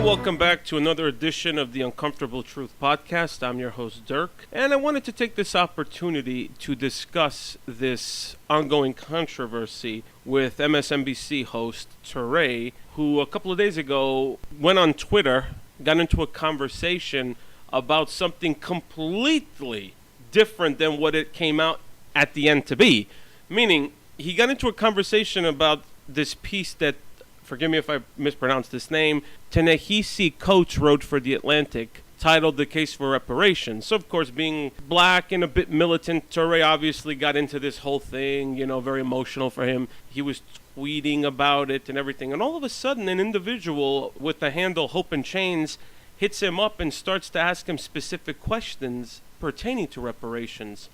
welcome back to another edition of the Uncomfortable Truth Podcast. I'm your host, Dirk, and I wanted to take this opportunity to discuss this ongoing controversy with MSNBC host Toure, who a couple of days ago went on Twitter, got into a conversation about something completely different than what it came out at the end to be. Meaning, he got into a conversation about this piece that, forgive me if I mispronounced this name, Ta-Nehisi Coates wrote for The Atlantic, titled The Case for Reparations. So, of course, being black and a bit militant, Toure obviously got into this whole thing, very emotional for him. He was tweeting about it and everything. And all of a sudden, an individual with the handle Hope and Chains hits him up and starts to ask him specific questions pertaining to reparations,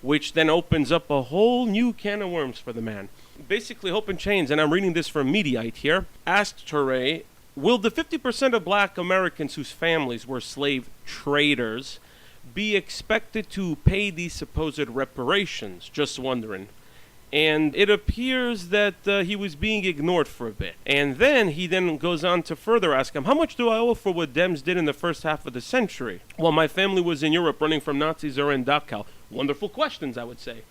which then opens up a whole new can of worms for the man. Basically, Hope and Chains, and I'm reading this from Mediaite here, asked Toure, will the 50% of black Americans whose families were slave traders be expected to pay these supposed reparations? Just wondering. And it appears that he was being ignored for a bit. And then he goes on to further ask him, how much do I owe for what Dems did in the first half of the century? Well, my family was in Europe running from Nazis or in Dachau. Wonderful questions, I would say.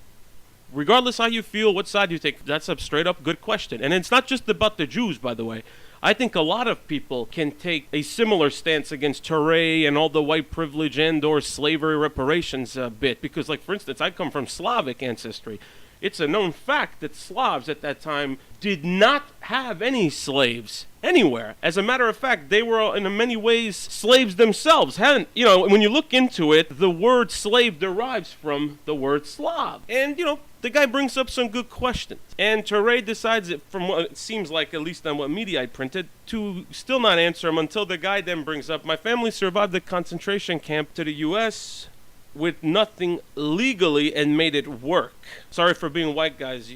Regardless how you feel, what side you take, that's a straight up good question. And it's not just about the Jews, by the way. I think a lot of people can take a similar stance against Toure and all the white privilege and or slavery reparations bit. Because, like, for instance, I come from Slavic ancestry. It's a known fact that Slavs at that time did not have any slaves anywhere. As a matter of fact, they were in many ways slaves themselves. When you look into it, the word slave derives from the word Slav. And, the guy brings up some good questions. And Toure decides, from what it seems like, at least on what media I printed, to still not answer him until the guy then brings up, my family survived the concentration camp to the U.S., with nothing legally and made it work. Sorry for being white, guys.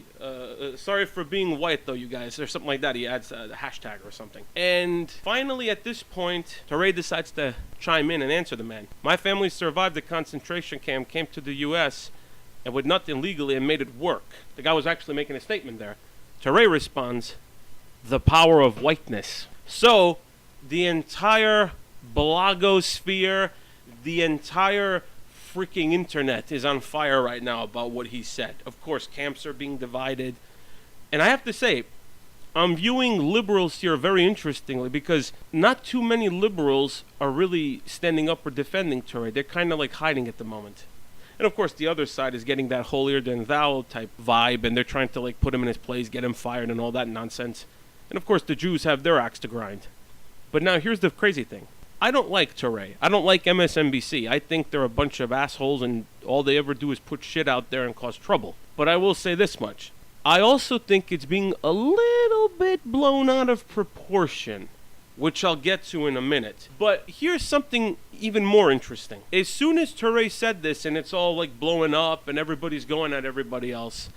Sorry for being white, though, you guys. Or something like that. He adds a hashtag or something. And finally, at this point, Toure decides to chime in and answer the man. My family survived the concentration camp, came to the U.S., and with nothing legally and made it work. The guy was actually making a statement there. Toure responds, the power of whiteness. So, the entire blogosphere, the entire freaking internet is on fire right now about what he said. Of course, camps are being divided. And I have to say, I'm viewing liberals here very interestingly because not too many liberals are really standing up or defending Toure. They're kind of like hiding at the moment. And of course, the other side is getting that holier than thou type vibe, and they're trying to like put him in his place, get him fired and all that nonsense. And of course, the Jews have their axe to grind. But now here's the crazy thing. I don't like Toure. I don't like MSNBC. I think they're a bunch of assholes and all they ever do is put shit out there and cause trouble. But I will say this much. I also think it's being a little bit blown out of proportion, which I'll get to in a minute. But here's something even more interesting. As soon as Toure said this and it's all like blowing up and everybody's going at everybody else,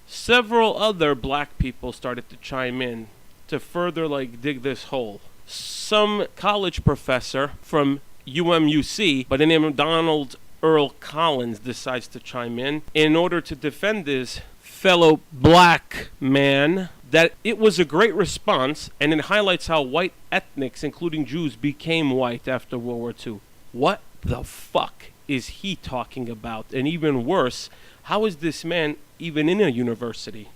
several other black people started to chime in to further like dig this hole. Some college professor from UMUC by the name of Donald Earl Collins decides to chime in order to defend his fellow black man that it was a great response and it highlights how white ethnics, including Jews, became white after World War II. What the fuck is he talking about? And even worse, how is this man even in a university,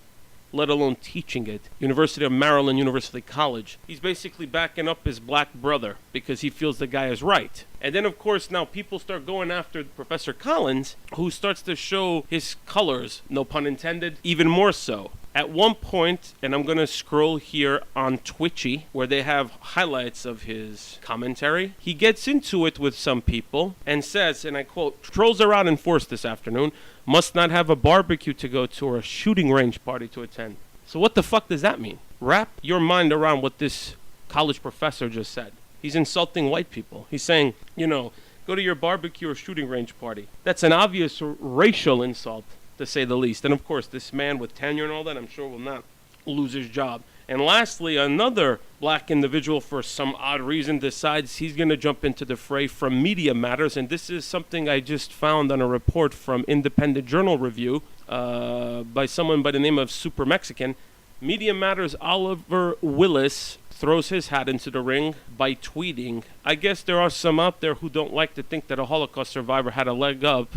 let alone teaching it? University of Maryland, University College. He's basically backing up his black brother because he feels the guy is right. And then, of course, now people start going after Professor Collins, who starts to show his colors, no pun intended, even more so. At one point, and I'm going to scroll here on Twitchy, where they have highlights of his commentary, he gets into it with some people and says, and I quote, trolls are out in force this afternoon, must not have a barbecue to go to or a shooting range party to attend. So what the fuck does that mean? Wrap your mind around what this college professor just said. He's insulting white people. He's saying, go to your barbecue or shooting range party. That's an obvious racial insult, to say the least. And of course, this man with tenure and all that, I'm sure will not lose his job. And lastly, another black individual, for some odd reason, decides he's going to jump into the fray from Media Matters. And this is something I just found on a report from Independent Journal Review by someone by the name of Super Mexican. Media Matters' Oliver Willis throws his hat into the ring by tweeting. I guess there are some out there who don't like to think that a Holocaust survivor had a leg up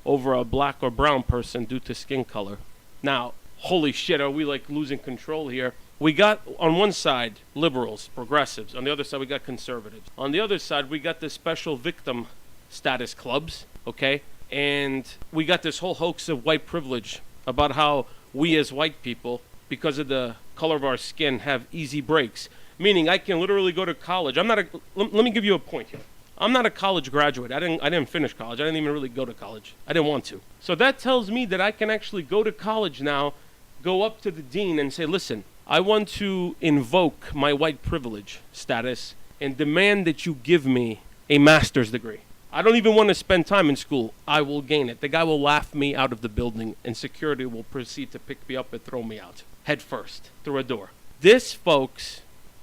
over a black or brown person due to skin color. Now, holy shit, are we like losing control here? We got on one side liberals, progressives. On the other side, we got conservatives. On the other side, we got the special victim status clubs, okay? And we got this whole hoax of white privilege about how we as white people, because of the color of our skin, have easy breaks. Meaning I can literally go to college. Let me give you a point here. I'm not a college graduate. I didn't finish college. I didn't even really go to college. I didn't want to. So that tells me that I can actually go to college now, go up to the dean and say, listen, I want to invoke my white privilege status and demand that you give me a master's degree. I don't even want to spend time in school. I will gain it. The guy will laugh me out of the building and security will proceed to pick me up and throw me out head first through a door. This, folks,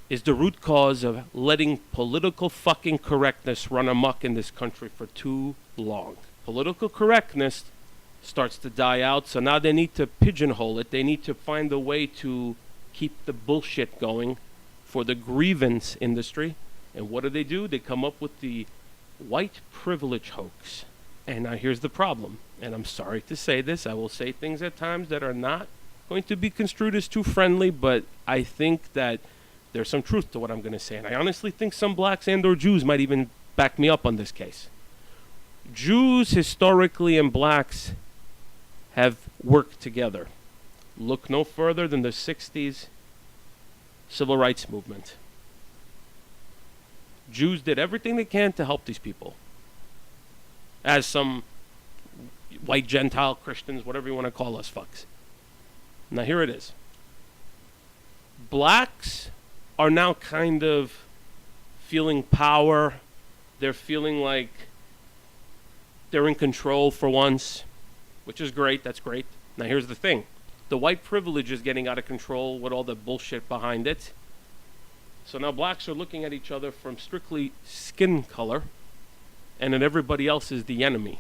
is the root cause of letting political fucking correctness run amok in this country for too long. Political correctness starts to die out, so now they need to pigeonhole it. They need to find a way to keep the bullshit going for the grievance industry. And what do? They come up with the white privilege hoax. And now here's the problem. And I'm sorry to say this. I will say things at times that are not going to be construed as too friendly, but I think that there's some truth to what I'm going to say. And I honestly think some blacks and or Jews might even back me up on this case. Jews historically and blacks have worked together. Look no further than the 60s civil rights movement. Jews did everything they can to help these people. As some white Gentile Christians, whatever you want to call us fucks. Now here it is. Blacks are now kind of feeling power. They're feeling like they're in control for once, which is great. That's great. Now here's the thing. The white privilege is getting out of control with all the bullshit behind it. So now blacks are looking at each other from strictly skin color, and then everybody else is the enemy.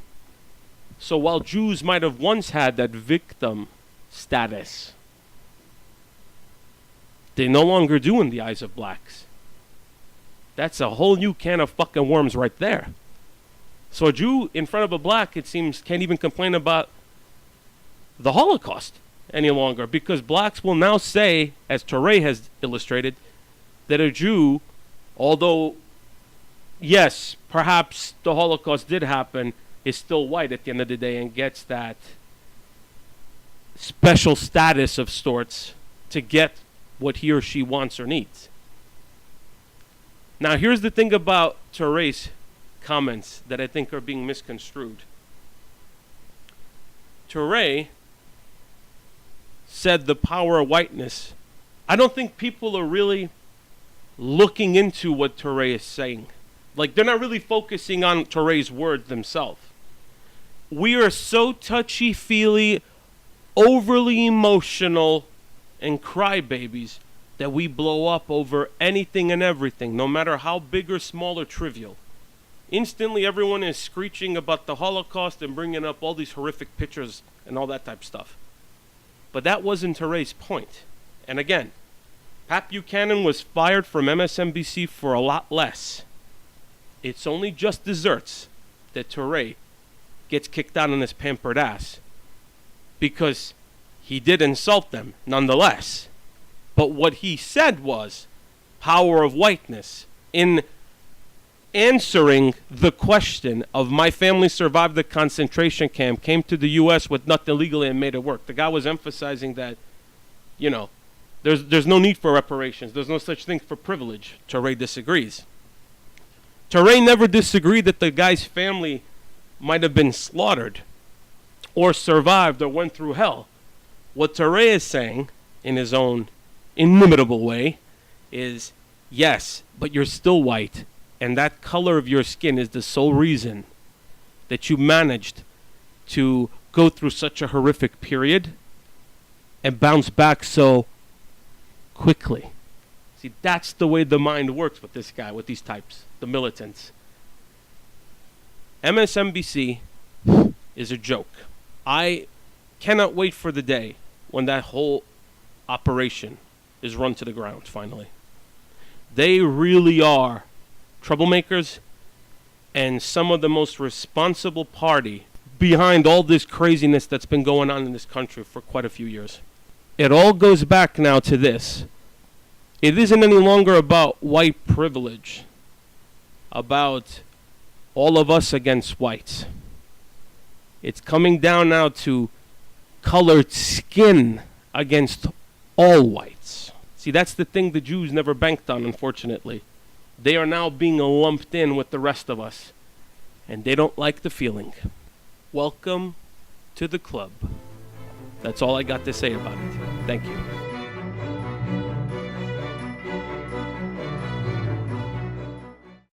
So while Jews might have once had that victim status, they no longer do in the eyes of blacks. That's a whole new can of fucking worms right there. So a Jew in front of a black, it seems, can't even complain about the Holocaust any longer, because blacks will now say, as Toure has illustrated, that a Jew, although, yes, perhaps the Holocaust did happen, is still white at the end of the day and gets that special status of sorts to get what he or she wants or needs. Now, here's the thing about Toure's comments that I think are being misconstrued. Toure said the power of whiteness. I don't think people are really looking into what Toure is saying. Like, they're not really focusing on Toure's words themselves. We are so touchy-feely, overly emotional, and crybabies that we blow up over anything and everything, no matter how big or small or trivial. Instantly, everyone is screeching about the Holocaust and bringing up all these horrific pictures and all that type of stuff. But that wasn't Toure's point. And again, Pat Buchanan was fired from MSNBC for a lot less. It's only just desserts that Toure gets kicked out on his pampered ass, because he did insult them nonetheless. But what he said was power of whiteness in answering the question of my family survived the concentration camp, came to the U.S. with nothing legally and made it work. The guy was emphasizing that, you know, there's no need for reparations. There's no such thing for privilege. Toure disagrees. Toure never disagreed that the guy's family might have been slaughtered or survived or went through hell. What Toure is saying, in his own inimitable way, is, yes, but you're still white, and that color of your skin is the sole reason that you managed to go through such a horrific period and bounce back so quickly. See, that's the way the mind works with this guy, with these types, the militants. MSNBC is a joke. I cannot wait for the day when that whole operation is run to the ground, finally. They really are troublemakers and some of the most responsible party behind all this craziness that's been going on in this country for quite a few years. It all goes back now to this. It isn't any longer about white privilege, about all of us against whites. It's coming down now to colored skin against all whites. See, that's the thing the Jews never banked on, unfortunately. They are now being lumped in with the rest of us, and they don't like the feeling. Welcome to the club. That's all I got to say about it. Thank you.